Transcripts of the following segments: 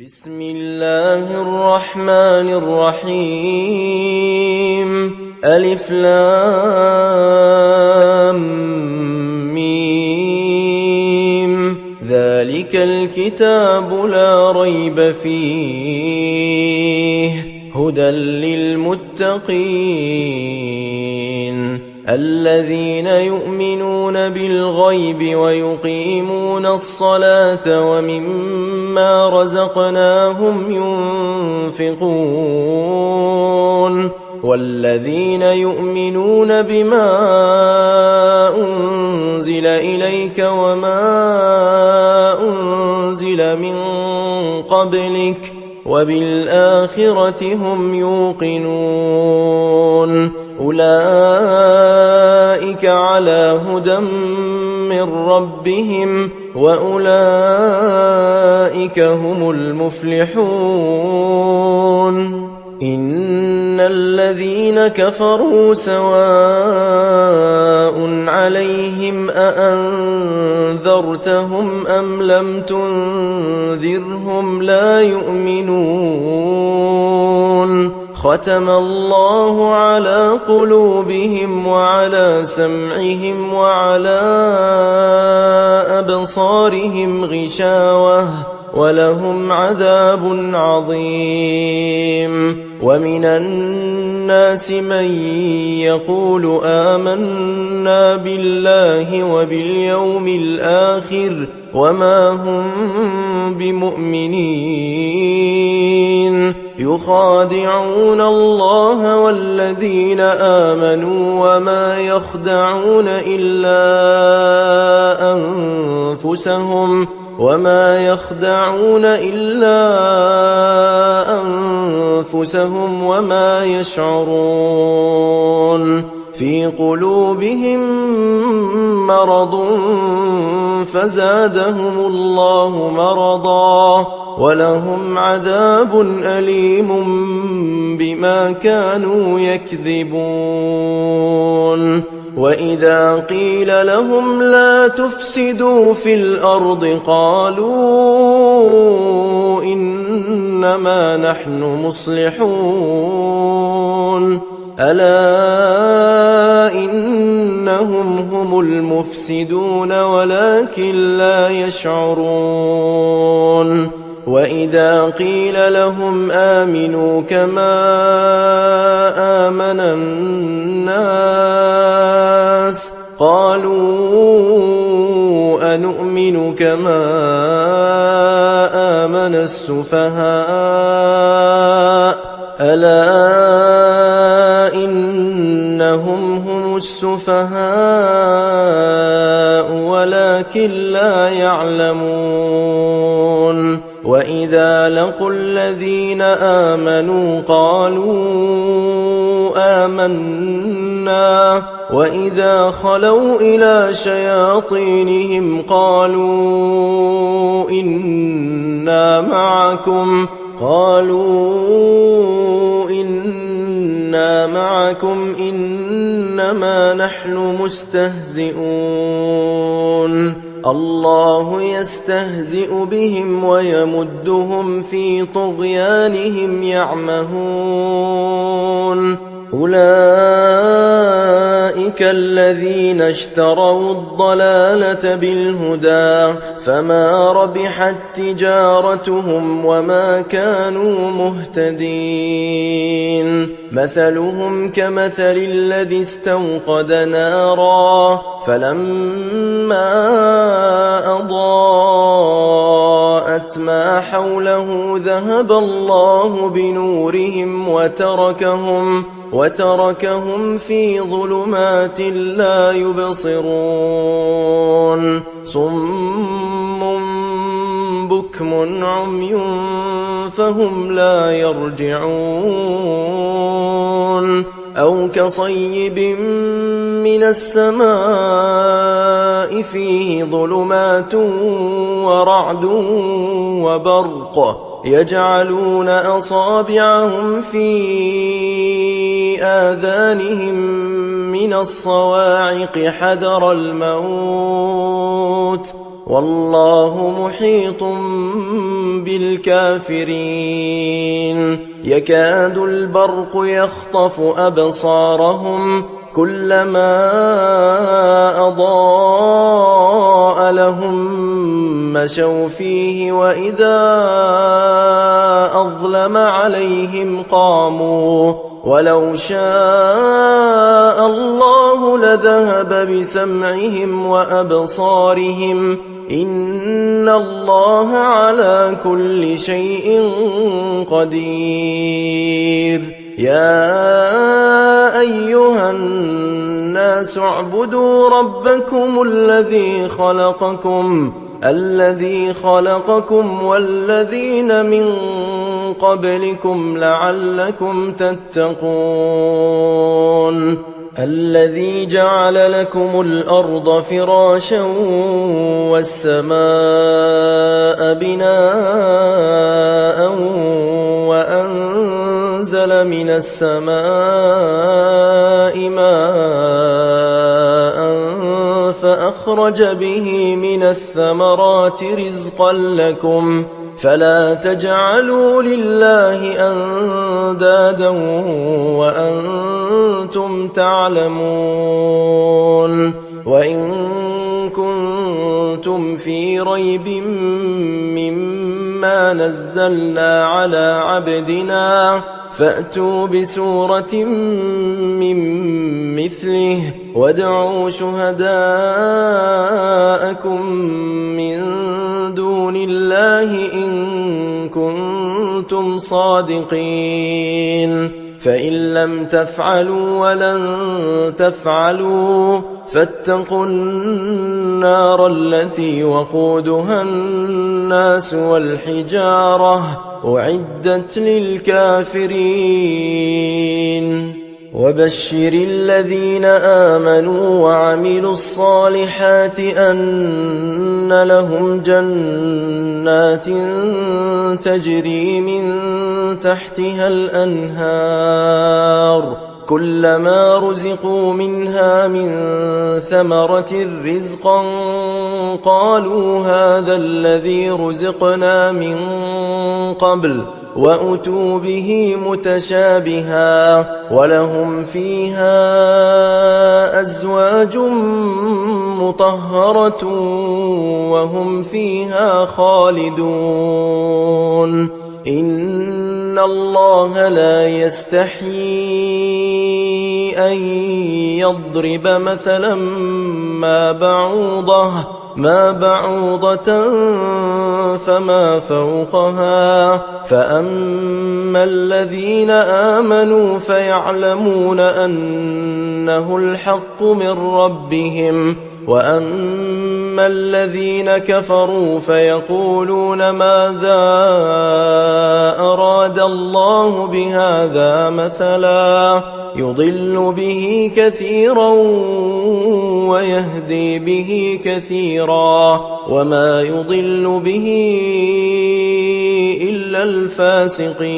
بسم الله الرحمن الرحيم ألف لام ميم ذلك الكتاب لا ريب فيه هدى للمتقين الذين يؤمنون بالغيب ويقيمون الصلاة ومما رزقناهم ينفقون والذين يؤمنون بما أنزل إليك وما أنزل من قبلك وبالآخرة هم يوقنون أولئك على هدى من ربهم وأولئك هم المفلحون إن الذين كفروا سواء عليهم أأنذرتهم أم لم تنذرهم لا يؤمنون ختم الله على قلوبهم وعلى سمعهم وعلى أبصارهم غشاوة ولهم عذاب عظيم ومن الناس من يقول آمنا بالله وباليوم الآخر وما هم بمؤمنين يخادعون الله والذين آمنوا وما يخدعون إلا أنفسهم وما يشعرون في قلوبهم مرض فزادهم الله مرضا ولهم عذاب أليم بما كانوا يكذبون وإذا قيل لهم لا تفسدوا في الأرض قالوا إنما نحن مصلحون ألا إنهم هم المفسدون ولكن لا يشعرون وإذا قيل لهم آمنوا كما آمن الناس قالوا أنؤمن كما آمن السفهاء ألا إنهم هم السفهاء ولكن لا يعلمون وإذا لقوا الذين آمنوا قالوا آمنا وإذا خلوا إلى شياطينهم قالوا إنا معكم إنما نحن مستهزئون الله يستهزئ بهم ويمدهم في طغيانهم يعمهون أولئك الذين اشتروا الضلالة بالهدى فما ربحت تجارتهم وما كانوا مهتدين مثلهم كمثل الذي استوقد نارا فلما أضاءت ما حوله ذهب الله بنورهم وتركهم في ظلمات لا يبصرون صم بكم عمي فهم لا يرجعون أو كصيب من السماء فيه ظلمات ورعد وبرق يجعلون أصابعهم في آذانهم من الصواعق حذر الموت والله محيط بالكافرين يكاد البرق يخطف أبصارهم كلما أضاء لهم مشوا فيه وإذا أظلم عليهم قاموا ولو شاء الله لذهب بسمعهم وأبصارهم إن الله على كل شيء قدير يا أيها الناس اعبدوا ربكم الذي خلقكم والذين من قبلكم لعلكم تتقون الذي جعل لكم الأرض فراشا والسماء بناء وأنزل من السماء ماء فأخرج به من الثمرات رزقا لكم فلا تجعلوا لله أندادا وأنتم تعلمون وإن كنتم في ريب مما نزلنا على عبدنا فأتوا بسورة من مثله وادعوا شهداءكم من دون الله إن كنتم صادقين فإن لم تفعلوا ولن تفعلوا فاتقوا النار التي وقودها الناس والحجارة أعدت للكافرين وبشر الذين آمنوا وعملوا الصالحات أن لهم جنات تجري من تحتها الأنهار كلما رزقوا منها من ثمرة رزقا قالوا هذا الذي رزقنا من قبل وأتوا به متشابها ولهم فيها أزواج مطهرة وهم فيها خالدون إن الله لا يستحيي أن يضرب مثلا ما بعوضة فما فوقها فأما الذين آمنوا فيعلمون أنه الحق من ربهم وأما الذين كفروا فيقولون ماذا أراد الله بهذا مثلا يضل به كثيرا ويهدي به كثيرا وما يضل به إلا الفاسقين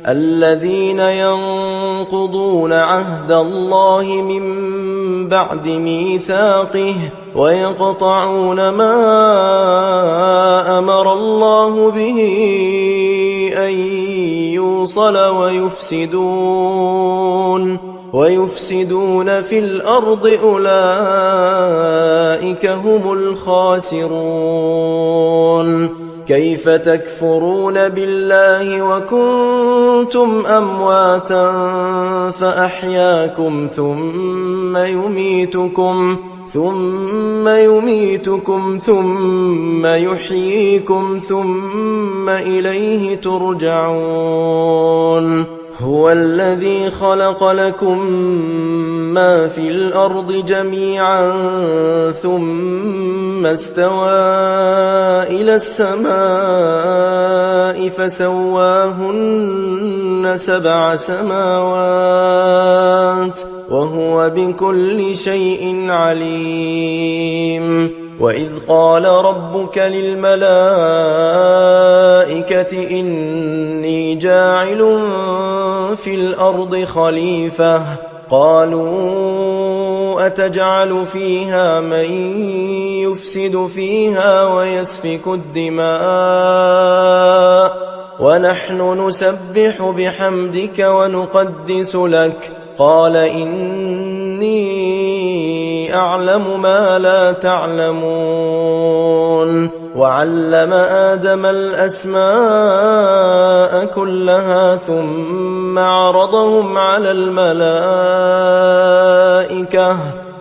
الذين ينقضون عهد الله من بعد ميثاقه ويقطعون ما أمر الله به أن يوصل ويفسدون في الأرض أولئك هم الخاسرون كيف تكفرون بالله وكنتم أمواتا فأحياكم ثم يميتكم ثم يحييكم ثم إليه ترجعون هو الذي خلق لكم ما في الأرض جميعا ثم استوى إلى السماء فسواهن 7 سماوات وهو بكل شيء عليم وإذ قال ربك للملائكة إني جاعل في الأرض خليفة قالوا أتجعل فيها من يفسد فيها ويسفك الدماء ونحن نسبح بحمدك ونقدس لك؟ قال إني أعلم ما لا تعلمون. وعلم آدم الأسماء كلها ثم عرضهم على الملائكة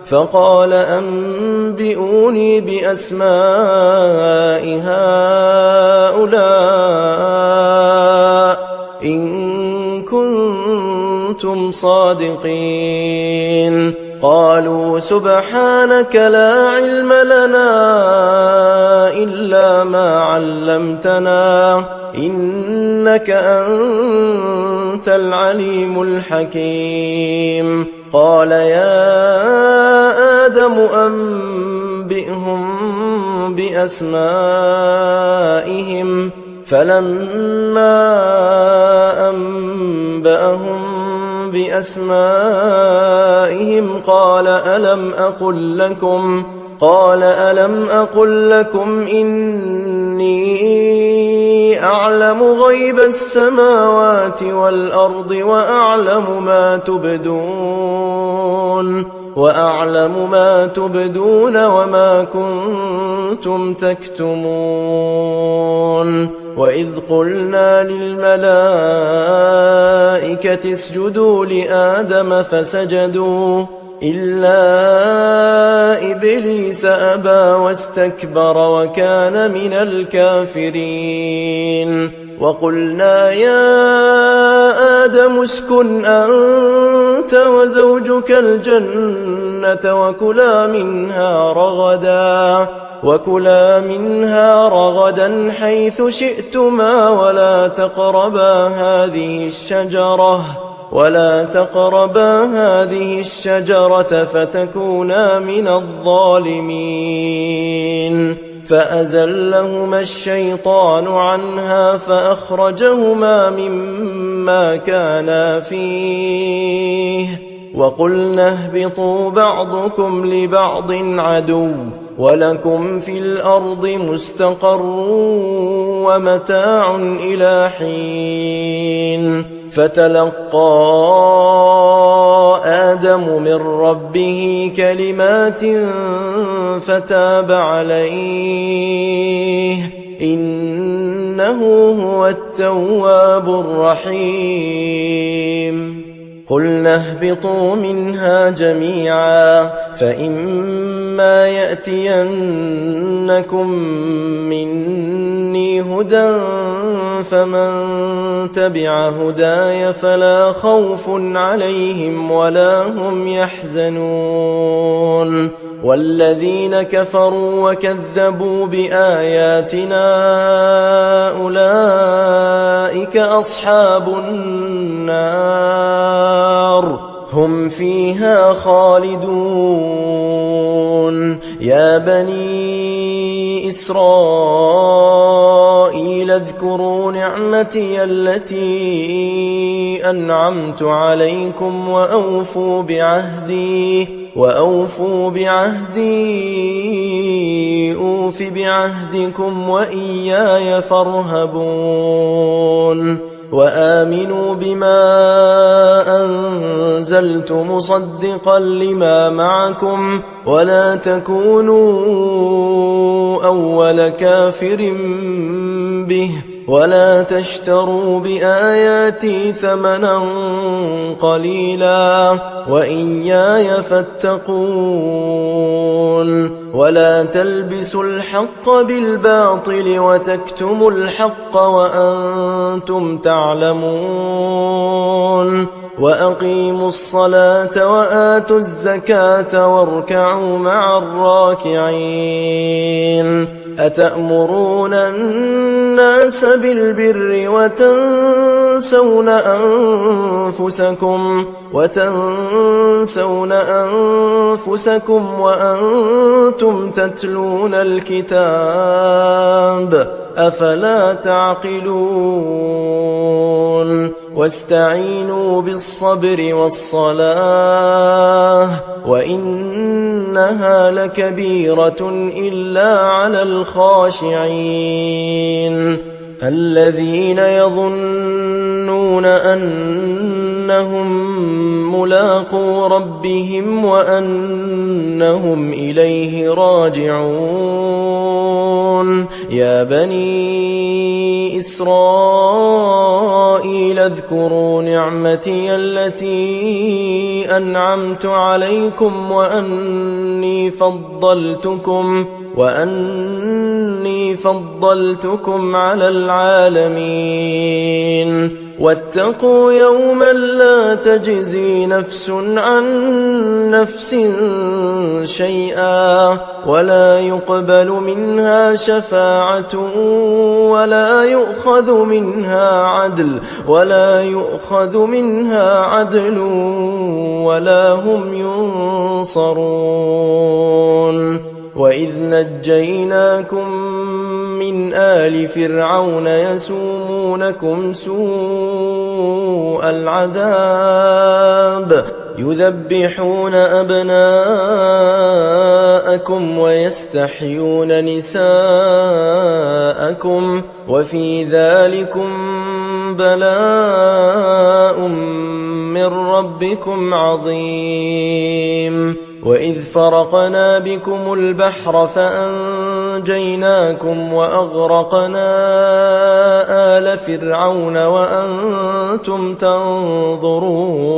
فقال أنبئوني بأسماء هؤلاء إن كنتم صادقين. قالوا سبحانك لا علم لنا إلا ما علمتنا إنك أنت العليم الحكيم. قال يا آدم أنبئهم بأسمائهم فلما أنبأهم بأسمائهم قال ألم أقل لكم إني أعلم غيب السماوات والأرض وأعلم ما تبدون وما كنتم تكتمون. وإذ قلنا للملائكة اسجدوا لآدم فسجدوا إلا إبليس أبى واستكبر وكان من الكافرين. وقلنا يا آدم اسكن أنت وزوجك الجنة وكلا منها رغدا حيث شئتما ولا تقربا هذه الشجرة فتكونا من الظالمين. فأزلهما الشيطان عنها فأخرجهما مما كانا فيه وقلنا اهبطوا بعضكم لبعض عدو ولكم في الأرض مستقر ومتاع إلى حين. فتلقى آدم من ربه كلمات فتاب عليه إنه هو التواب الرحيم. قلنا اهبطوا منها جميعا فإما يأتينكم مني هدى فمن تبع هداي فلا خوف عليهم ولا هم يحزنون. والذين كفروا وكذبوا بآياتنا أولئك أصحاب النار هم فيها خالدون. يا بني إسرائيل اذكروا نعمتي التي أنعمت عليكم وأوفوا بعهدي أوف بعهدكم وإياي فارهبون. وآمنوا بما أنزلت مصدقا لما معكم ولا تكونوا أول كافر به ولا تشتروا بآياتي ثمنا قليلا وإياي فاتقون. ولا تلبسوا الحق بالباطل وتكتموا الحق وأنتم تعلمون. وأقيموا الصلاة وآتوا الزكاة واركعوا مع الراكعين. أتأمرون الناس بالبر وتنسون أنفسكم وأنتم تتلون الكتاب أفلا تعقلون واستعينوا بالصبر والصلاة وإنها لكبيرة إلا على الخاشعين الذين يظنون أنهم ملاقو ربهم وأنهم إليه راجعون يا بني إسرائيل اذكروا نعمتي التي أنعمت عليكم وأني فضلتكم على العالمين واتقوا يوما لا تجزي نفس عن نفس شيئا ولا يقبل منها شفاعة ولا يؤخذ منها عدل ولا هم ينصرون وإذ نجيناكم من آل فرعون يسومونكم سوء العذاب يذبحون أبناءكم ويستحيون نساءكم وفي ذلكم بلاء من ربكم عظيم وإذ فرقنا بكم البحر فأنجيناكم وأغرقنا آل فرعون وأنتم تنظرون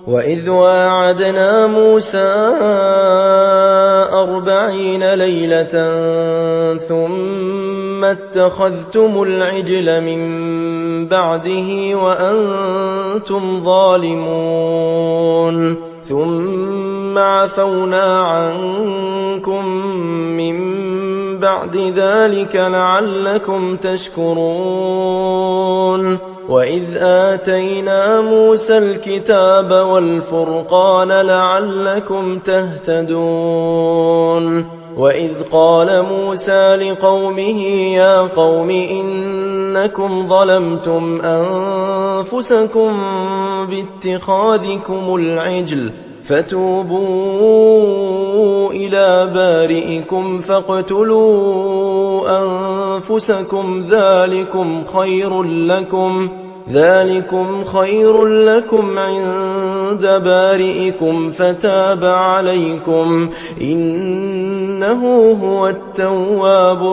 وإذ واعدنا موسى 40 ليلة ثم اتخذتم العجل من بعده وأنتم ظالمون ثم عفونا عنكم من بعد ذلك لعلكم تشكرون وإذ آتينا موسى الكتاب والفرقان لعلكم تهتدون وإذ قال موسى لقومه يا قوم إنكم ظلمتم أنفسكم باتخاذكم العجل فتوبوا إلى بارئكم فاقتلوا أنفسكم ذلكم خير لكم عند بارئكم فتاب عليكم إنه هو التواب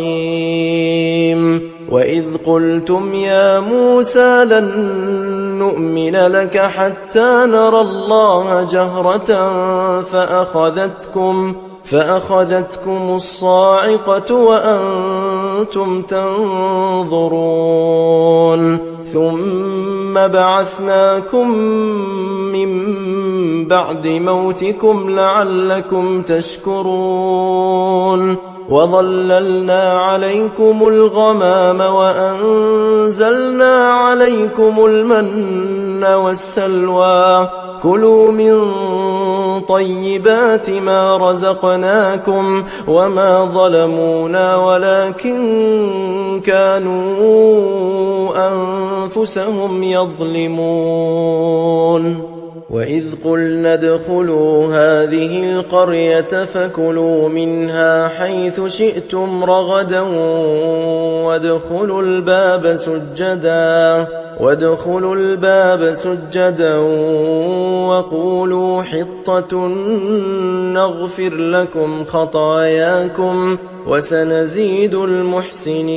الرحيم وإذ قلتم يا موسى لن نؤمن لك حتى نرى الله جهرة فأخذتكم الصاعقة وأنتم تنظرون ثم بعثناكم من بعد موتكم لعلكم تشكرون وظللنا عليكم الغمام وأنزلنا عليكم المن والسلوى كلوا من طيبات ما رزقناكم وما ظلمونا ولكن كانوا أنفسهم يظلمون وإذ قلنا ادخلوا هذه القرية فكلوا منها حيث شئتم رغدا وادخلوا الباب سجدا وقولوا حطة نغفر لكم خطاياكم وسنزيد المحسنين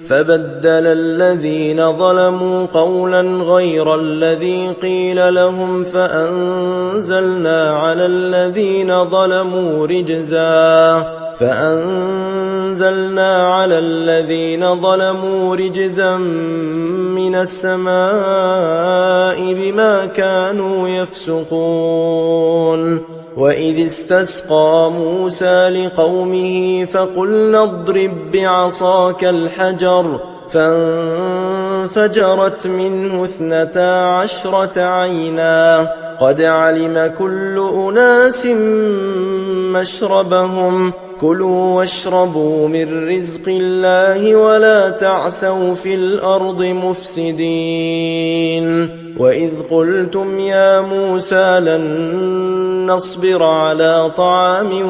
فبدل الذين ظلموا قولا غير الذي قيل لهم فأنزلنا على الذين ظلموا رجزا من السماء بما كانوا يفسقون وإذ استسقى موسى لقومه فقلنا اضرب بعصاك الحجر فانفجرت منه 12 عينا قد علم كل أناس مشربهم كلوا واشربوا من رزق الله ولا تعثوا في الأرض مفسدين وإذ قلتم يا موسى لن نصبر على طعام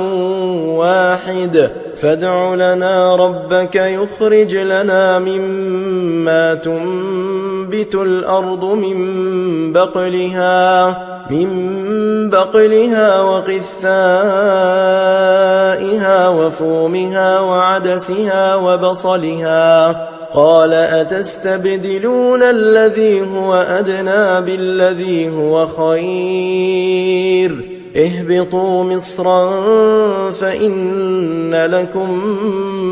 واحد فادع لنا ربك يخرج لنا مما تنبت الأرض من بقلها وقثائها وفومها وعدسها وبصلها قال أتستبدلون الذي هو أدنى بالذي هو خير اهبطوا مصرا فإن لكم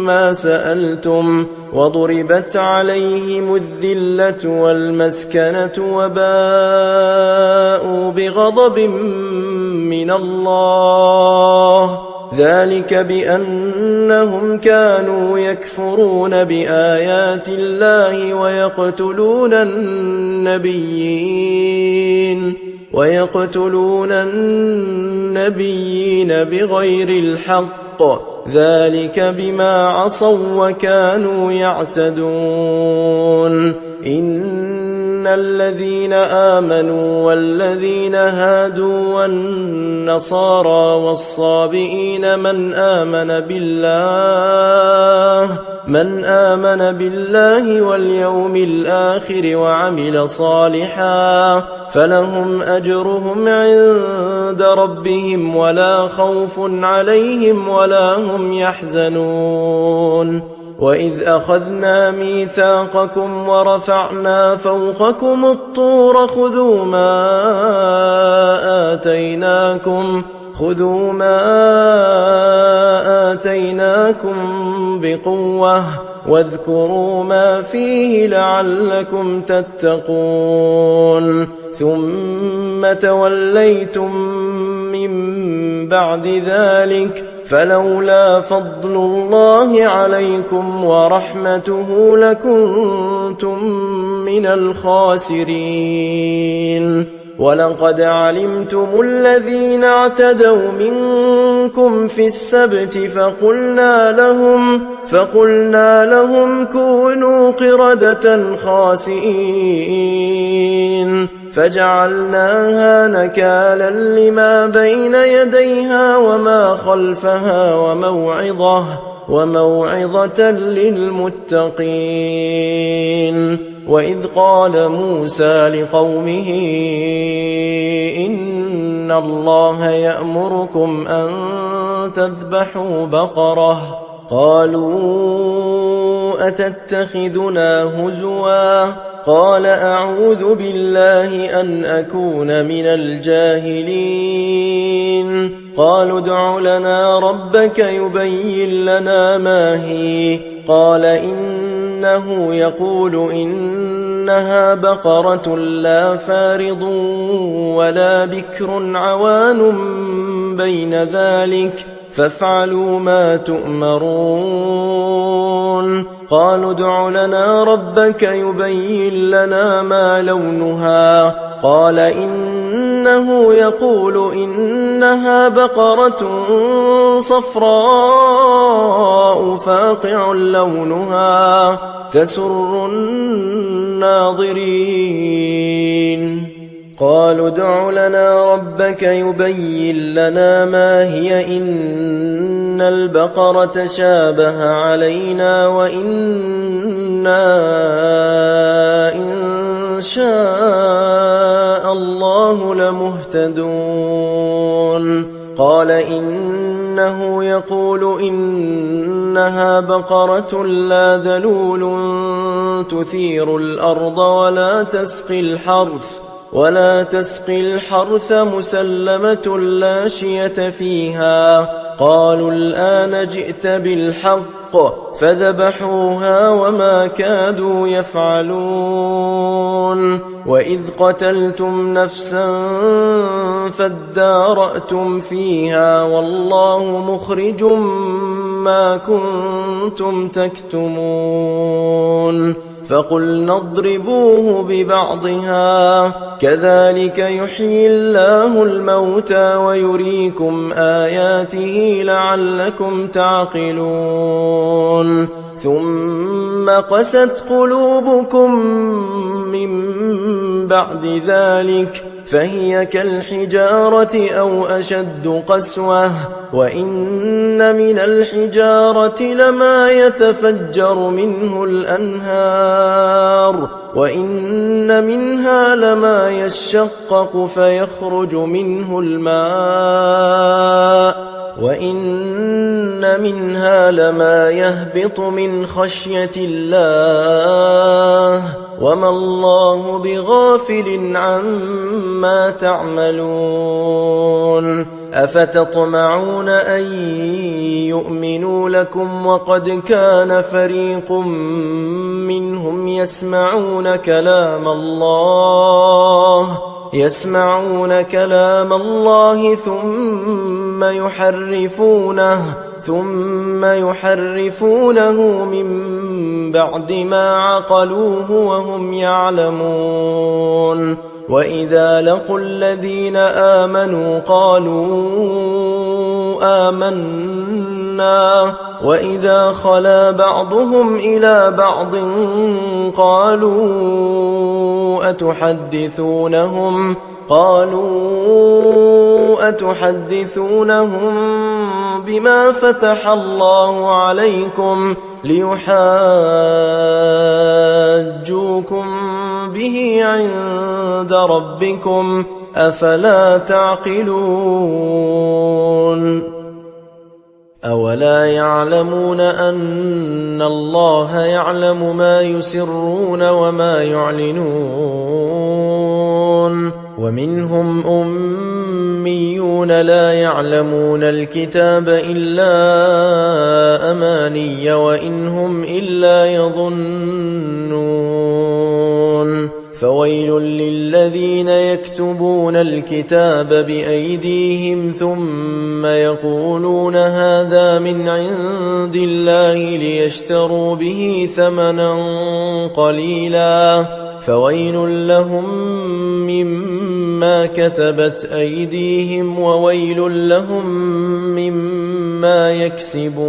ما سألتم وضربت عليهم الذلة والمسكنة وباءوا بغضب من الله ذلك بأنهم كانوا يكفرون بآيات الله ويقتلون النبيين بغير الحق ذلك بما عصوا وكانوا يعتدون إن الذين آمنوا والذين هادوا والنصارى والصابئين من آمن بالله واليوم الآخر وعمل صالحا فلهم أجرهم عند ربهم ولا خوف عليهم ولا هم يحزنون وإذ أخذنا ميثاقكم ورفعنا فوقكم الطور خذوا ما آتيناكم بقوة واذكروا ما فيه لعلكم تتقون ثم توليتم من بعد ذلك فلولا فضل الله عليكم ورحمته لكنتم من الخاسرين ولقد علمتم الذين اعتدوا منكم في السبت فقلنا لهم كونوا قردة خاسئين فجعلناها نكالا لما بين يديها وما خلفها وموعظة للمتقين وإذ قال موسى لقومه إن الله يأمركم أن تذبحوا بقرة قالوا أتتخذنا هزوا قال أعوذ بالله أن أكون من الجاهلين قالوا ادع لنا ربك يبين لنا ما هي قال إنه يقول إنها بقرة لا فارض ولا بكر عوان بين ذلك فافعلوا ما تؤمرون قالوا ادع لنا ربك يبين لنا ما لونها قال إنه يقول إنها بقرة صفراء فاقع لونها تسر الناظرين قالوا ادع لنا ربك يبين لنا ما هي إن البقرة شابه علينا وإنا إن شاء الله لمهتدون قال إنه يقول إنها بقرة لا ذلول تثير الأرض ولا تسقي الحرث مسلمة لا شية فيها قالوا الآن جئت بالحق فذبحوها وما كادوا يفعلون وإذ قتلتم نفسا فادارأتم فيها والله مخرج ما كنتم تكتمون فقلنا اضربوه ببعضها كذلك يحيي الله الموتى ويريكم آياته لعلكم تعقلون ثم قست قلوبكم من بعد ذلك فهي كالحجارة أو أشد قسوة وإن من الحجارة لما يتفجر منه الأنهار وإن منها لما يشقق فيخرج منه الماء وإن منها لما يهبط من خشية الله وما الله بغافل عما تعملون أفتطمعون أن يؤمنوا لكم وقد كان فريق منهم يسمعون كلام الله ثم يحرفونه من بعد ما عقلوه وهم يعلمون وإذا لقوا الذين آمنوا قالوا آمنا وإذا خلا بعضهم إلى بعض قالوا أتحدثونهم بما فتح الله عليكم ليحاجوكم به عند ربكم أفلا تعقلون أولا يعلمون أن الله يعلم ما يسرون وما يعلنون ومنهم أميون لا يعلمون الكتاب إلا أماني وإن هم إلا يظنون فويل للذين يكتبون الكتاب بأيديهم ثم يقولون هذا من عند الله ليشتروا به ثمنا قليلا فويل لهم مما كتبت أيديهم وويل لهم مما يكسبون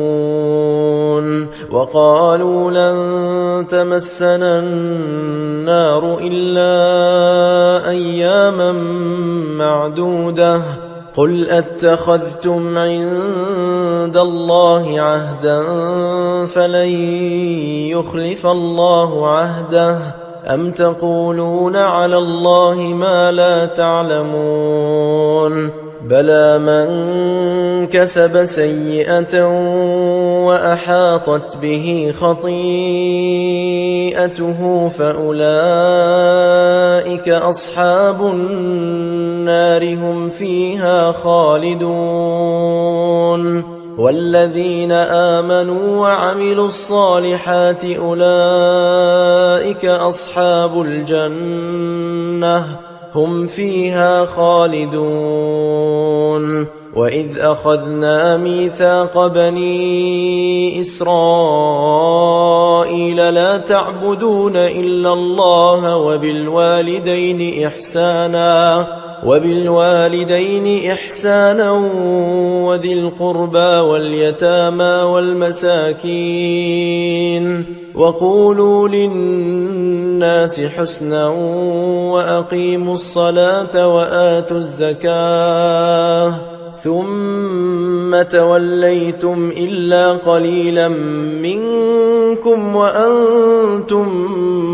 وقالوا لن تمسنا النار إلا أياما معدودة قل أتخذتم عند الله عهدا فلن يخلف الله عهده أم تقولون على الله ما لا تعلمون بلى من كسب سيئة وأحاطت به خطيئته فأولئك أصحاب النار هم فيها خالدون والذين آمنوا وعملوا الصالحات أولئك أصحاب الجنة هم فيها خالدون وإذ أخذنا ميثاق بني إسرائيل لا تعبدون إلا الله وبالوالدين إحسانا وذي القربى واليتامى والمساكين وقولوا للناس حسنا وأقيموا الصلاة وآتوا الزكاة ثم توليتم إلا قليلا منكم وأنتم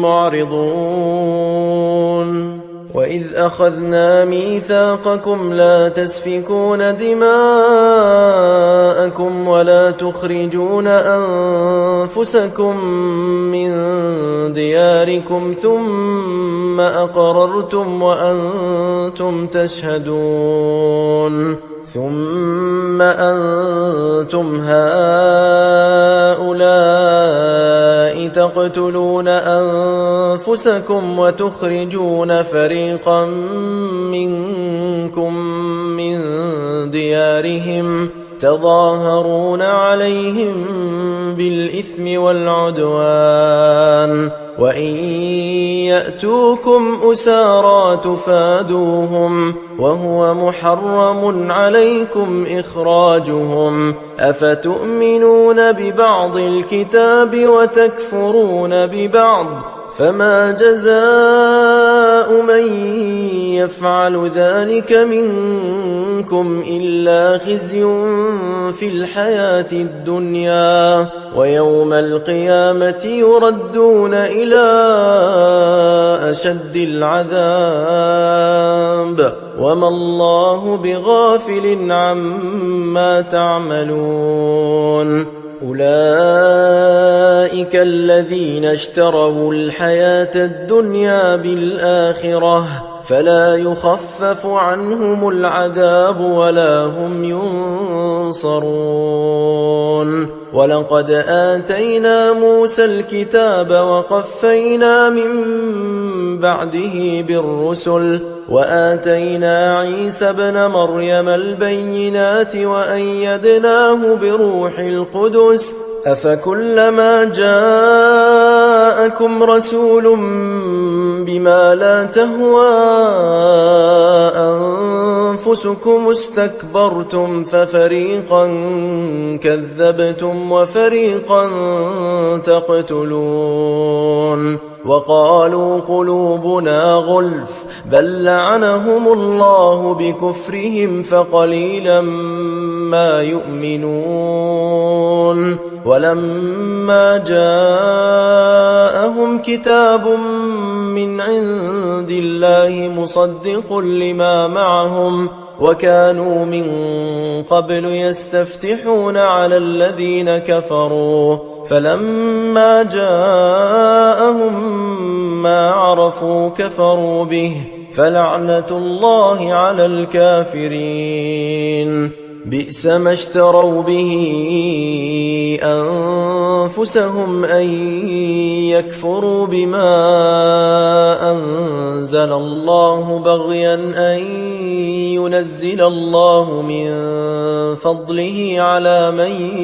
معرضون وإذ أخذنا ميثاقكم لا تسفكون دماءكم ولا تخرجون أنفسكم من دياركم ثم أقررتم وأنتم تشهدون ثم أنتم هؤلاء تقتلون أنفسكم وتخرجون فريقا منكم من تظاهرون عليهم بالإثم والعدوان وإن يأتوكم أسارى تفادوهم وهو محرم عليكم إخراجهم أفتؤمنون ببعض الكتاب وتكفرون ببعض فما جزاء من يفعل ذلك منكم إلا خزي في الحياة الدنيا ويوم القيامة يردون إلى أشد العذاب وما الله بغافل عما تعملون أولئك الذين اشتروا الحياة الدنيا بالآخرة فلا يخفف عنهم العذاب ولا هم ينصرون ولقد آتينا موسى الكتاب وقفينا من بعده بالرسل وآتينا عيسى ابن مريم البينات وأيدناه بروح القدس أفكلما جاءكم رسول بما لا تهوى أنفسكم استكبرتم ففريقا كذبتم وفريقا تقتلون وقالوا قلوبنا غلف بل لعنهم الله بكفرهم فقليلا ما يؤمنون ولما جاءهم كتاب من عند الله مصدق لما معهم وكانوا من قبل يستفتحون على الذين كفروا فلما جاءهم ما عرفوا كفروا به فلعنة الله على الكافرين بئس ما اشتروا به أنفسهم أن يكفروا بما أنزل الله بغيا أن ينزل الله من فضله على من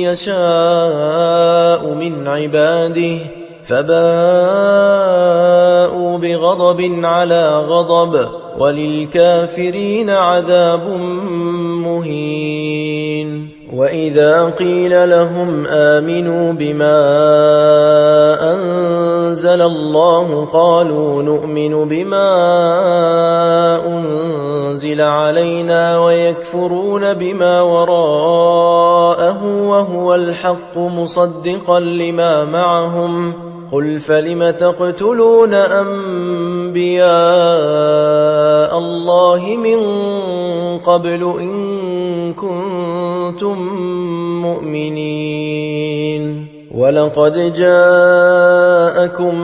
يشاء من عباده فباءوا بغضب على غضب وللكافرين عذاب مهين وإذا قيل لهم آمنوا بما أنزل الله قالوا نؤمن بما أنزل علينا ويكفرون بما وراءه وهو الحق مصدقا لما معهم قل فلم تقتلون أنبياء الله من قبل إن كنتم مؤمنين ولقد جاءكم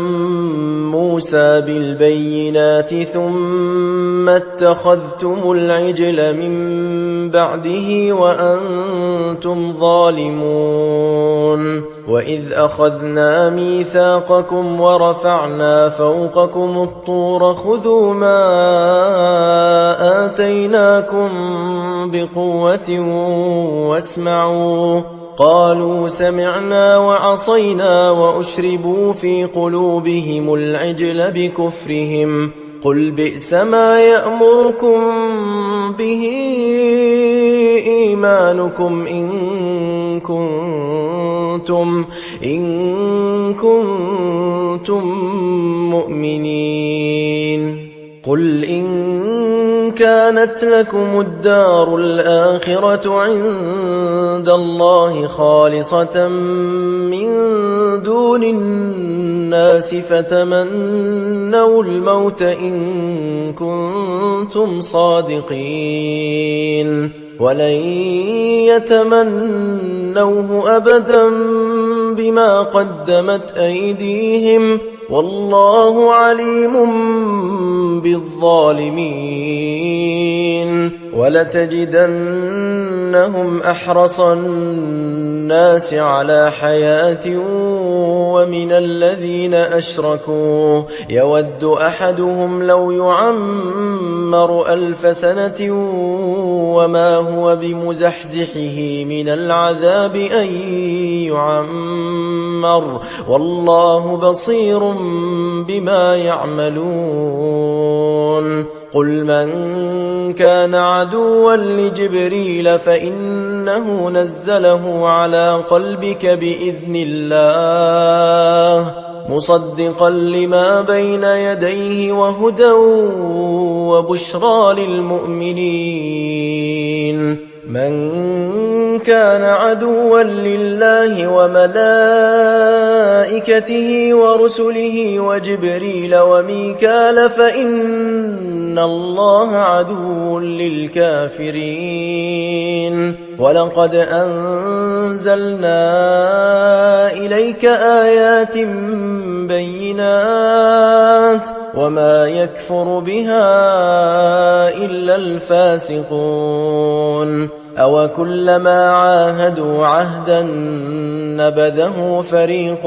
موسى بالبينات ثم اتخذتم العجل من بعده وأنتم ظالمون وإذ أخذنا ميثاقكم ورفعنا فوقكم الطور خذوا ما آتيناكم بقوة واسمعوا قالوا سمعنا وعصينا وأشربوا في قلوبهم العجل بكفرهم قل بئس ما يأمركم به إيمانكم إن كنتم مؤمنين قل إن كانت لكم الدار الآخرة عند الله خالصة من دون الناس فتمنوا الموت إن كنتم صادقين ولن يتمنوه أبدا بما قدمت أيديهم والله عليم بالظالمين ولتجدنهم أحرص الناس على حياة ومن الذين أشركوا يود أحدهم لو يعمر 1000 سنة وما هو بمزحزحه من العذاب أن يعمر والله بصير بما يعملون قل من كان عدوا لجبريل فإنه نزله على قلبك بإذن الله مصدقا لما بين يديه وهدى وبشرى للمؤمنين من كان عدوا لله وملائكته ورسله وجبريل وميكال فإن الله عدو للكافرين ولقد أنزلنا إليك آيات بينات وما يكفر بها إلا الفاسقون أو كلما عاهدوا عهدا نبذه فريق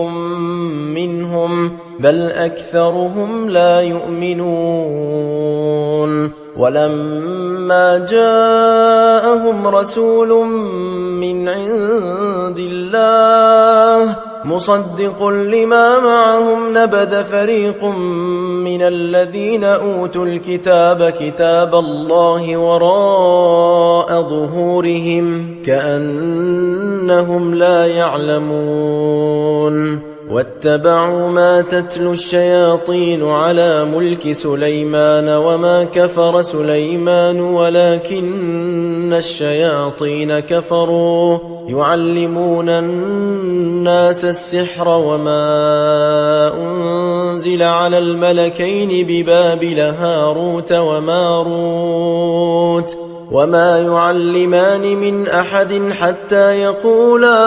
منهم بل أكثرهم لا يؤمنون ولما جاءهم رسول من عند الله مصدق لما معهم نبذ فريق من الذين أوتوا الكتاب كتاب الله وراء ظهورهم كأنهم لا يعلمون واتبعوا ما تتلو الشياطين على ملك سليمان وما كفر سليمان ولكن الشياطين كفروا يعلمون الناس السحر وما أنزل على الملكين ببابل هاروت وماروت وما يعلمان من أحد حتى يقولا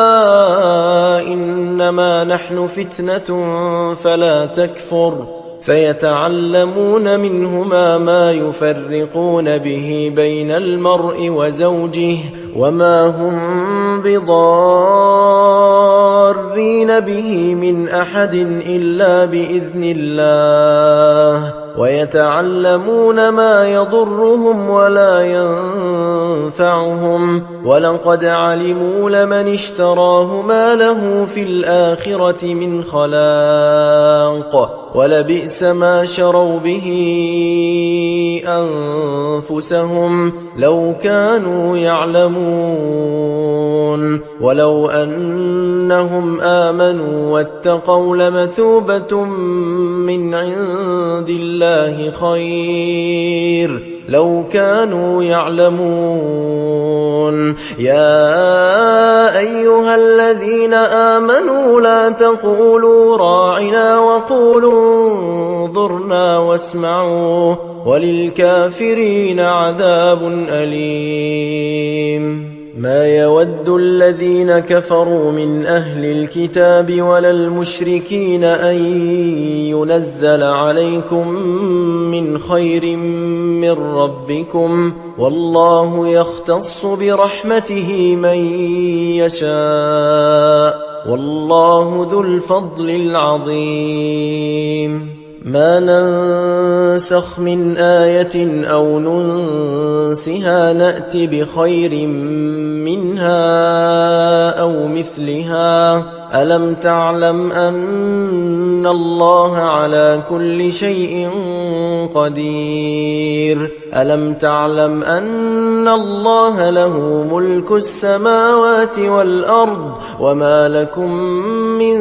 إنما نحن فتنة فلا تكفر فيتعلمون منهما ما يفرقون به بين المرء وزوجه وما هم بضارين به من أحد إلا بإذن الله ويتعلمون ما يضرهم ولا ينفعهم ولقد علموا لمن اشتراه ما له في الآخرة من خلاق ولبئس ما شروا به أنفسهم لو كانوا يعلمون ولو أنهم آمنوا واتقوا لمثوبة من عند الله خير لو كانوا يعلمون يا أيها الذين آمنوا لا تقولوا راعنا وقولوا انظرنا واسمعوا وللكافرين عذاب أليم ما يود الذين كفروا من أهل الكتاب ولا المشركين أن ينزل عليكم من خير من ربكم والله يختص برحمته من يشاء والله ذو الفضل العظيم ما ننسخ من آية أو ننسها نأت بخير منها أو مثلها ألم تعلم أن الله على كل شيء قدير ألم تعلم أن الله له ملك السماوات والأرض وما لكم من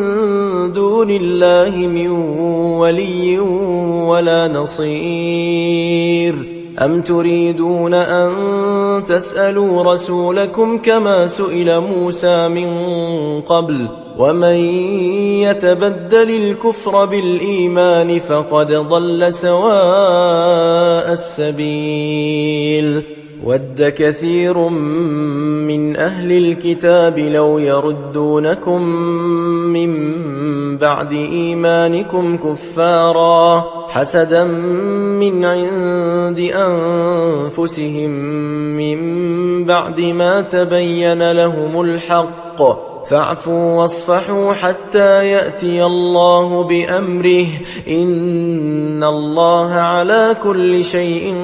دون الله من ولي ولا نصير أم تريدون أن تسألوا رسولكم كما سئل موسى من قبل ومن يتبدل الكفر بالإيمان فقد ضل سواء السبيل ود كثير من أهل الكتاب لو يردونكم من بعد إيمانكم كفارا حسدا من عند أنفسهم من بعد ما تبين لهم الحق فاعفوا واصفحوا حتى يأتي الله بأمره إن الله على كل شيء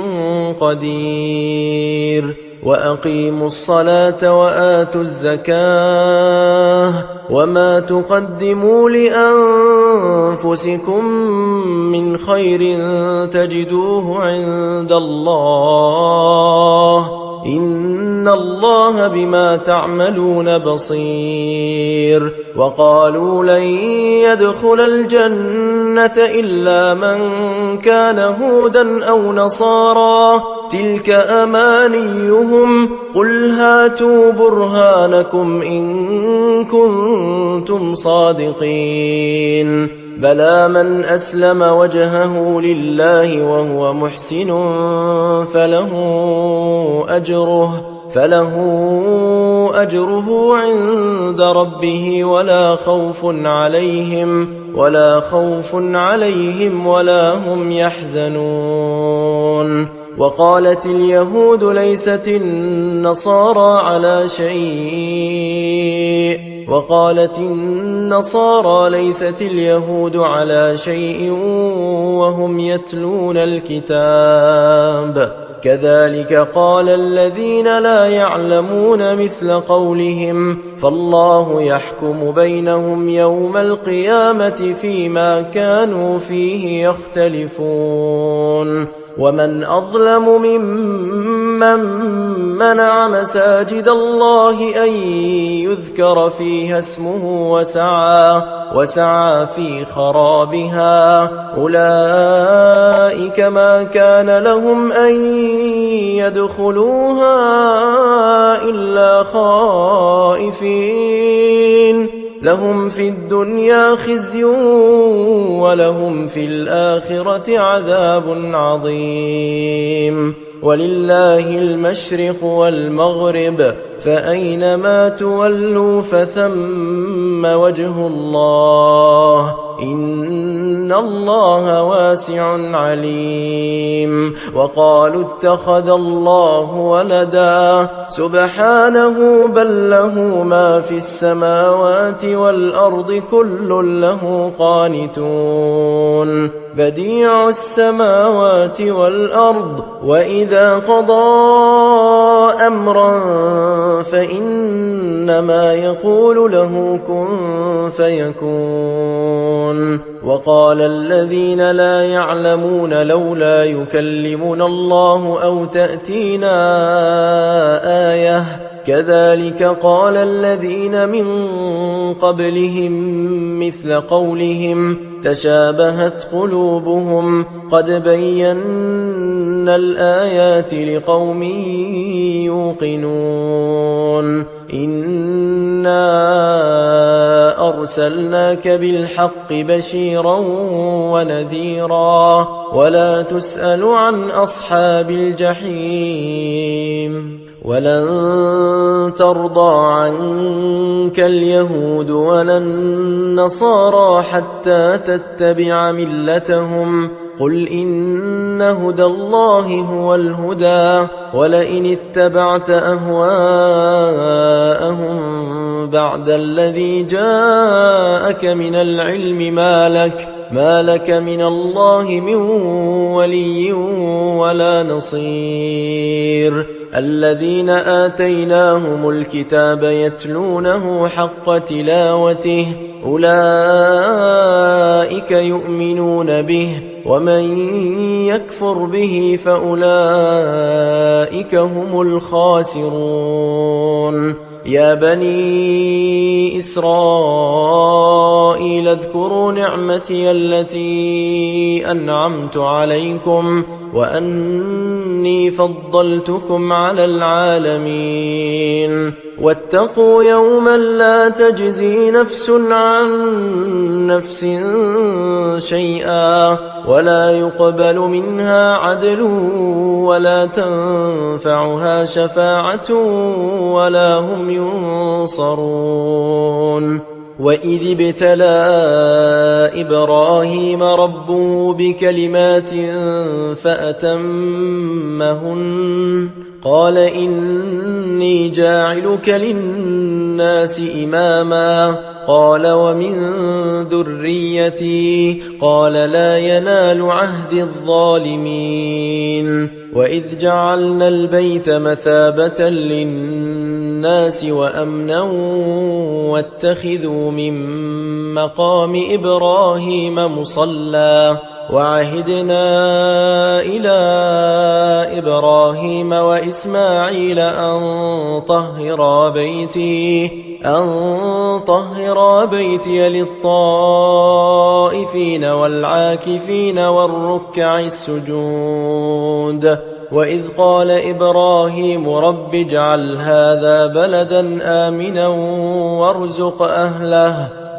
قدير وأقيموا الصلاة وآتوا الزكاة وما تقدموا لأنفسكم من خير تجدوه عند الله إن الله بما تعملون بصير وقالوا لن يدخل الجنة إلا من كان هودا أو نصارى تلك أمانيهم قل هاتوا برهانكم إن كنتم صادقين بلى من أسلم وجهه لله وهو محسن فله أجره عند ربه ولا خوف عليهم ولا هم يحزنون وقالت اليهود ليست النصارى على شيء وهم يتلون الكتاب كذلك قال الذين لا يعلمون مثل قولهم فالله يحكم بينهم يوم القيامة فيما كانوا فيه يختلفون ومن أظلم ممن منع مساجد الله أن يذكر فيها اسمه وسعى في خرابها أولئك ما كان لهم أن يدخلوها إلا خائفين لهم في الدنيا خزي ولهم في الآخرة عذاب عظيم ولله المشرق والمغرب فأينما تولوا فثم وجه الله إن الله واسع عليم وقالوا اتخذ الله ولدا سبحانه بل له ما في السماوات والأرض كل له قانتون بديع السماوات والأرض وإذا قضى أمرا فإنما يقول له كن فيكون وقال الذين لا يعلمون لولا يكلمنا الله أو تأتينا آية كذلك قال الذين من قبلهم مثل قولهم تشابهت قلوبهم قد بينا الآيات لقوم يوقنون إنا أرسلناك بالحق بشيرا ونذيرا ولا تسأل عن أصحاب الجحيم ولن ترضى عنك اليهود ولا النصارى حتى تتبع ملتهم قل إن هدى الله هو الهدى ولئن اتبعت أهواءهم بعد الذي جاءك من العلم ما لك من الله من ولي ولا نصير الذين آتيناهم الكتاب يتلونه حق تلاوته أولئك يؤمنون به ومن يكفر به فأولئك هم الخاسرون يا بني إسرائيل اذكروا نعمتي التي أنعمت عليكم وأني فضلتكم على العالمين واتقوا يوما لا تجزي نفس عن نفس شيئا ولا يقبل منها عدل ولا تنفعها شفاعة ولا هم ينصرون وإذ ابتلى إبراهيم ربه بكلمات فأتمهن قال إني جاعلك للناس إماما قال ومن ذريتي قال لا ينال عهد الظالمين وإذ جعلنا البيت مثابة للناس وأمنا واتخذوا من مقام إبراهيم مصلى وعهدنا إلى إبراهيم وإسماعيل أن طهرا بيتي للطائفين والعاكفين والركع السجود وإذ قال إبراهيم رب اجعل هذا بلدا آمنا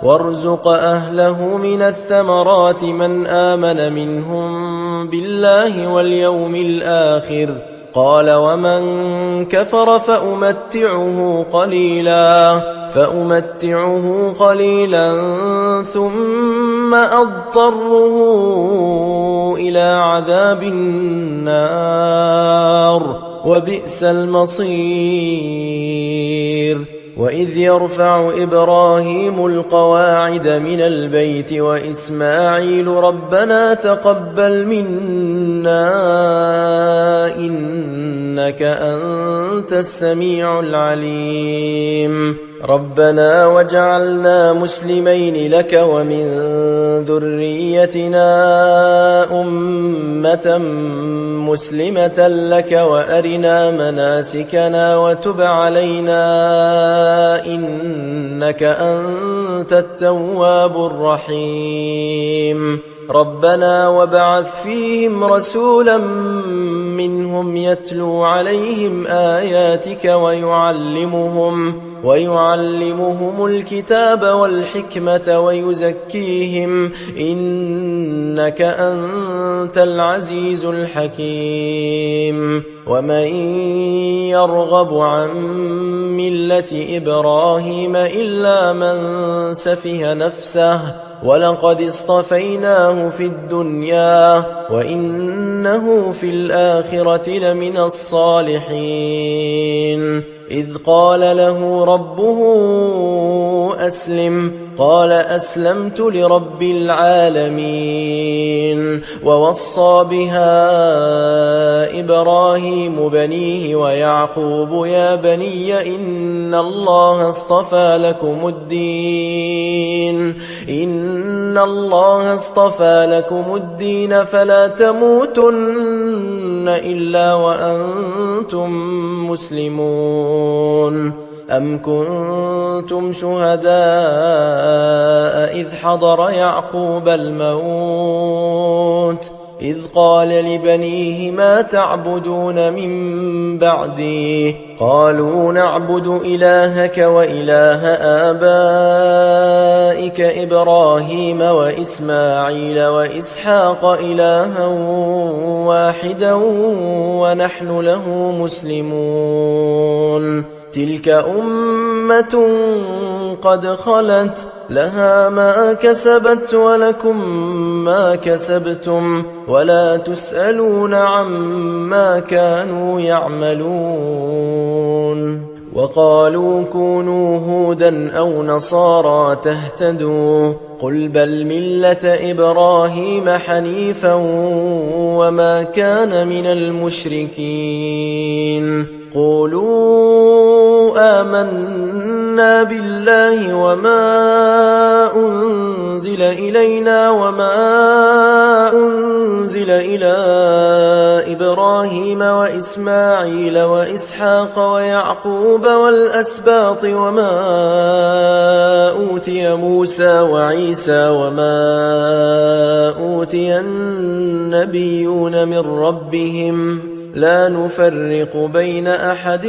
وارزق أهله من الثمرات من آمن منهم بالله واليوم الآخر قال ومن كفر فأمتعه قليلا ثم أضطره إلى عذاب النار وبئس المصير وإذ يرفع إبراهيم القواعد من البيت وإسماعيل ربنا تقبل منا إنك أنت السميع العليم ربنا وجعلنا مسلمين لك ومن ذريتنا أمة مسلمة لك وأرنا مناسكنا وتب علينا إنك أنت التواب الرحيم ربنا وابعث فيهم رسولا منهم يتلو عليهم آياتك ويعلمهم الكتاب والحكمة ويزكيهم إنك أنت العزيز الحكيم ومن يرغب عن ملة إبراهيم إلا من سفه نفسه ولقد اصطفيناه في الدنيا وإنه في الآخرة لمن الصالحين إذ قال له ربه أسلم قال أسلمت لرب العالمين ووصى بها إبراهيم بنيه ويعقوب يا بني إن الله اصطفى لكم الدين فلا تموتن إلا وأنتم مسلمون أم كنتم شهداء إذ حضر يعقوب الموت إذ قال لبنيه ما تعبدون من بعدي قالوا نعبد إلهك وإله آبائك إبراهيم وإسماعيل وإسحاق إلها واحدا ونحن له مسلمون تلك أمة قد خلت لها ما كسبت ولكم ما كسبتم ولا تسألون عما كانوا يعملون وقالوا كونوا هودا أو نصارى تهتدوا قل بل ملة إبراهيم حنيفا وما كان من المشركين قولوا آمنا بالله وما أنزل إلينا وما أنزل إلى إبراهيم وإسماعيل وإسحاق ويعقوب والأسباط وما أوتي موسى وعيسى وما أوتي النبيون من ربهم لا نفرق بين أحد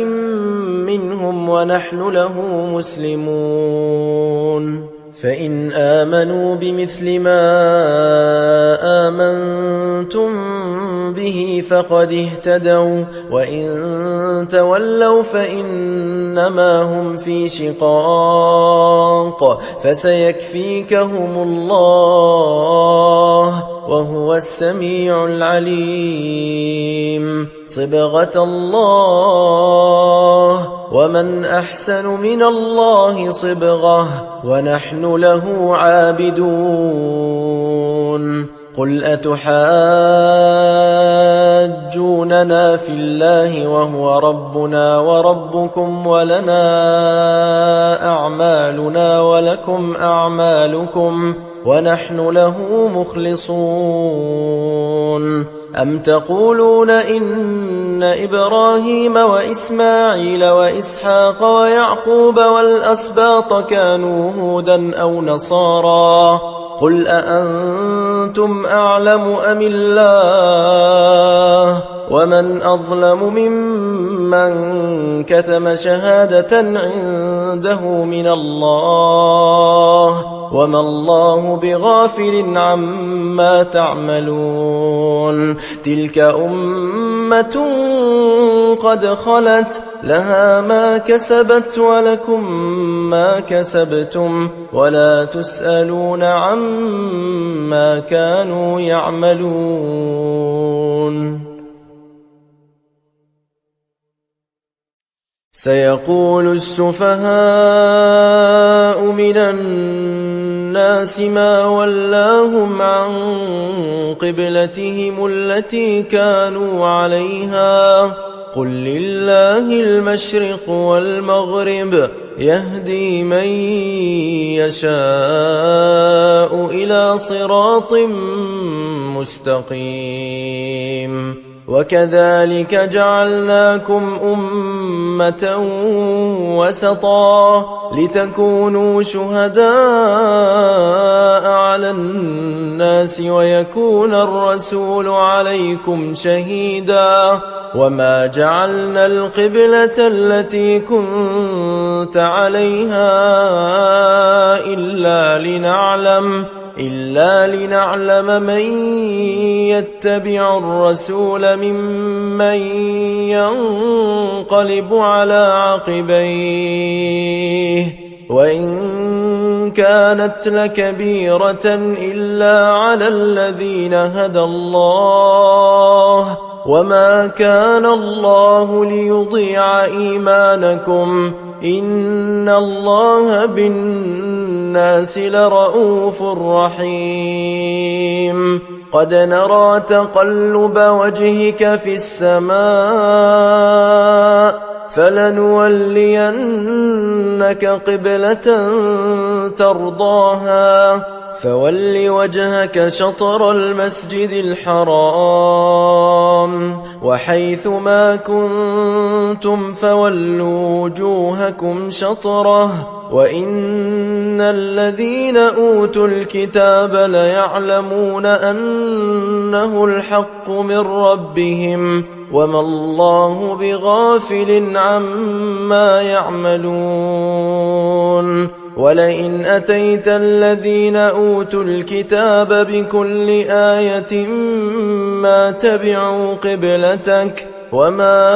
منهم ونحن له مسلمون فإن آمنوا بمثل ما آمنتم به فقد اهتدوا وإن تولوا فإنما هم في شقاق فسيكفيكهم الله وهو السميع العليم. صبغة الله، ومن أحسن من الله صبغة، ونحن له عابدون. قل أتحاجوننا في الله وهو ربنا وربكم ولنا أعمالنا ولكم أعمالكم ونحن له مخلصون. أم تقولون إن إبراهيم وإسماعيل وإسحاق ويعقوب والأسباط كانوا هودا أو نصارى؟ قل أأنتم أعلم أم الله؟ ومن أظلم ممن كتم شهادة عنده من الله، وما الله بغافل عما تعملون. تلك أمة قد خلت، لها ما كسبت ولكم ما كسبتم، ولا تسألون عما كانوا يعملون. سيقول السفهاء من الناس ما ولاهم عن قبلتهم التي كانوا عليها، قل لله المشرق والمغرب، يهدي من يشاء إلى صراط مستقيم. وكذلك جعلناكم أمة وسطا لتكونوا شهداء على الناس ويكون الرسول عليكم شهيدا. وما جعلنا القبلة التي كنت عليها إلا لنعلم من يتبع الرسول ممن ينقلب على عقبيه، وإن كانت لكبيرة إلا على الذين هدى الله، وما كان الله ليضيع إيمانكم، إن الله بالناس لرءوف رحيم. قد نرى تقلب وجهك في السماء، فلنولينك قبلة ترضاها، فول وجهك شطر المسجد الحرام، وحيث ما كنتم فولوا وجوهكم شطره، وإن الذين أوتوا الكتاب ليعلمون أنه الحق من ربهم، وما الله بغافل عما يعملون. ولئن أتيت الذين أوتوا الكتاب بكل آية ما تبعوا قبلتك، وما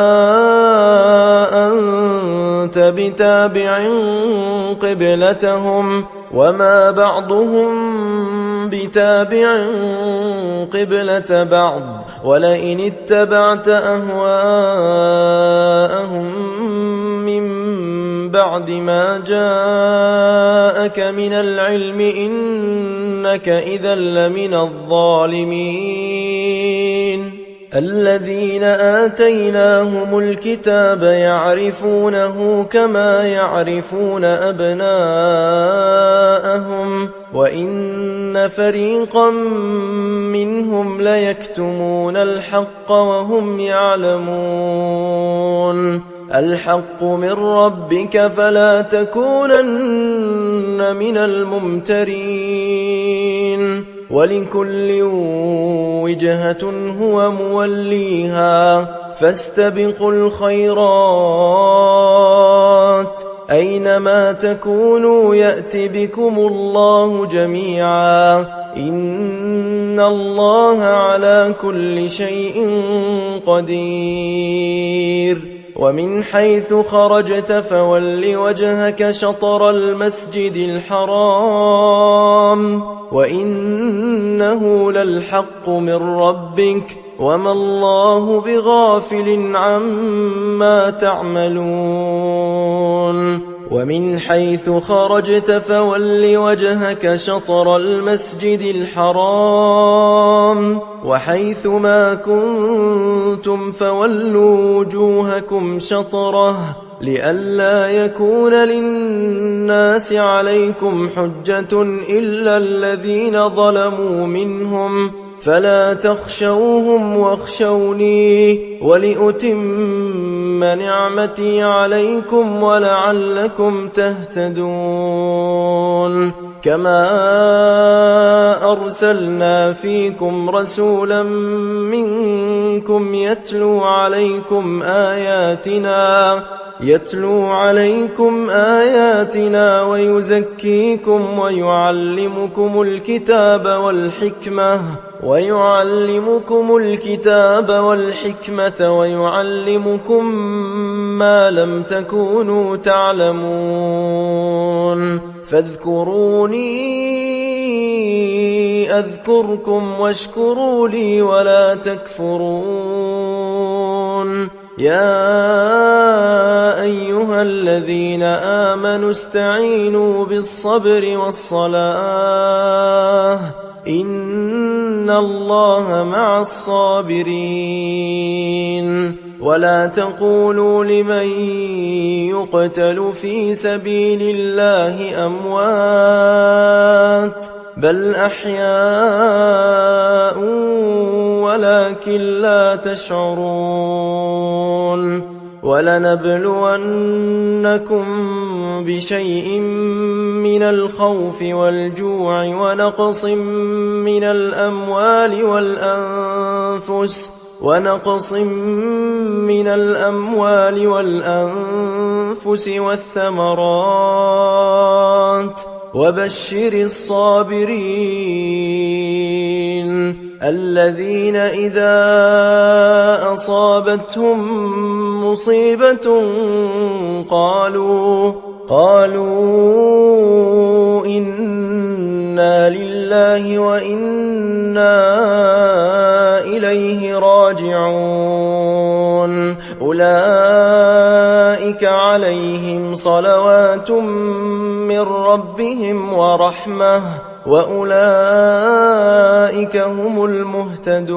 أنت بتابع قبلتهم، وما بعضهم بتابع قبلة بعض. ولئن اتبعت أهواءهم من بعد ما جاءك من العلم إنك إذا لمن الظالمين. الذين آتيناهم الكتاب يعرفونه كما يعرفون أبناءهم، وإن فريقا منهم ليكتمون الحق وهم يعلمون. الحق من ربك فلا تكونن من الممترين. ولكل وجهة هو موليها، فاستبقوا الخيرات، أينما تكونوا يأت بكم الله جميعا، إن الله على كل شيء قدير. ومن حيث خرجت فول وجهك شطر المسجد الحرام وإنه للحق من ربك وما الله بغافل عما تعملون ومن حيث خرجت فول وجهك شطر المسجد الحرام وحيث ما كنتم فولوا وجوهكم شطره لئلا يكون للناس عليكم حجة إلا الذين ظلموا منهم فلا تخشوهم واخشوني ولأتم نعمتي عليكم ولعلكم تهتدون كما أرسلنا فيكم رسولا منكم يتلو عليكم آياتنا ويزكيكم ويعلمكم الكتاب والحكمة ويعلمكم ما لم تكونوا تعلمون فاذكروني أذكركم واشكروا لي ولا تكفرون يا أيها الذين آمنوا استعينوا بالصبر والصلاة إن الله مع الصابرين ولا تقولوا لمن يقتل في سبيل الله أموات بل أحياء ولكن لا تشعرون ولنبلونكم بشيء من الخوف والجوع ونقص من الأموال والأنفس والثمرات وبشر الصابرين الذين إذا أصابتهم مصيبة قالوا إنا لله وإنا إليه راجعون أولئك عليهم صلوات من ربهم ورحمة وأولئك هم المهتدون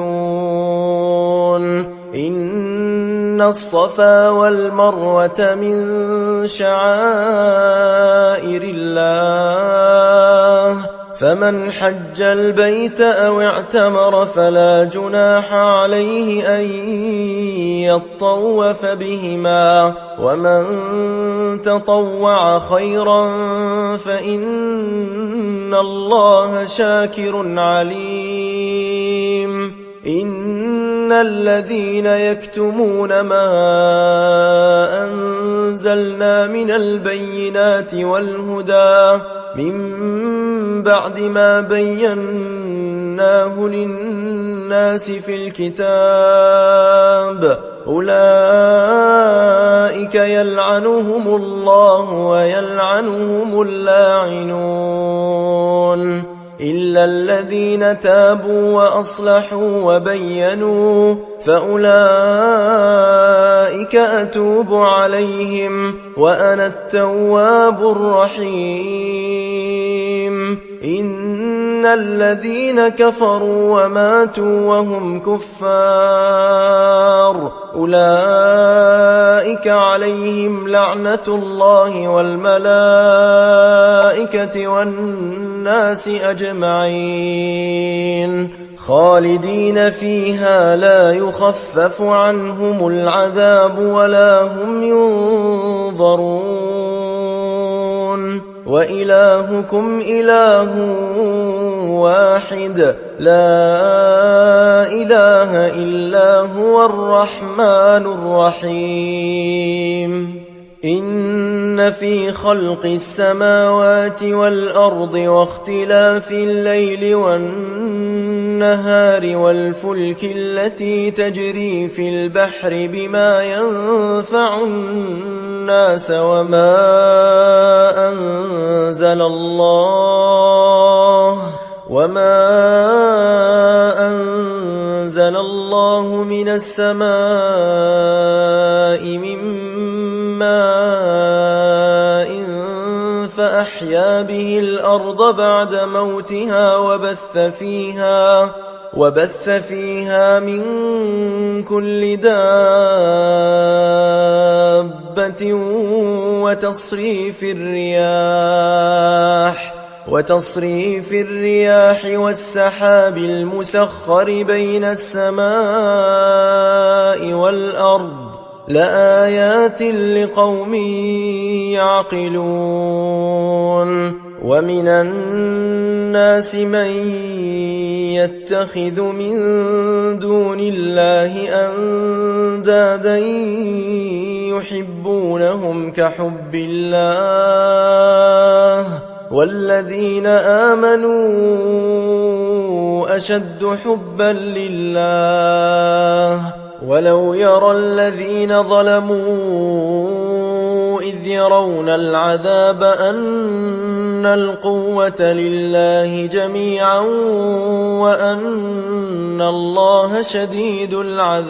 إن الصفا والمروة من شعائر الله فمن حج البيت أو اعتمر فلا جناح عليه أن يطوف بهما ومن تطوع خيرا فإن الله شاكر عليم إن الذين يكتمون ما أنزلنا من البينات والهدى من بعد ما بيناه للناس في الكتاب أولئك يلعنهم الله ويلعنهم اللاعنون إلا الذين تابوا وأصلحوا وبينوا فأولئك أتوب عليهم وأنا التواب الرحيم إن الذين كفروا وماتوا وهم كفار أولئك عليهم لعنة الله والملائكة والناس أجمعين خالدين فيها لا يخفف عنهم العذاب ولا هم ينظرون وإلهكم إله واحد لا إله إلا هو الرحمن الرحيم إن في خلق السماوات والأرض واختلاف الليل والنهار والفلك التي تجري في البحر بما ينفع الناس وما أنزل الله من السماء من ماء فأحيا به الأرض بعد موتها وبث فيها من كل دابة وتصريف الرياح والسحاب المسخر بين السماء والأرض لآيات لقوم يعقلون ومن الناس من يتخذ من دون الله أندادا يحبونهم كحب الله والذين آمنوا أشد حبا لله ولو يرى الذين ظلموا إذ يرون العذاب أن القوة لله جميعا وأن الله شديد العذاب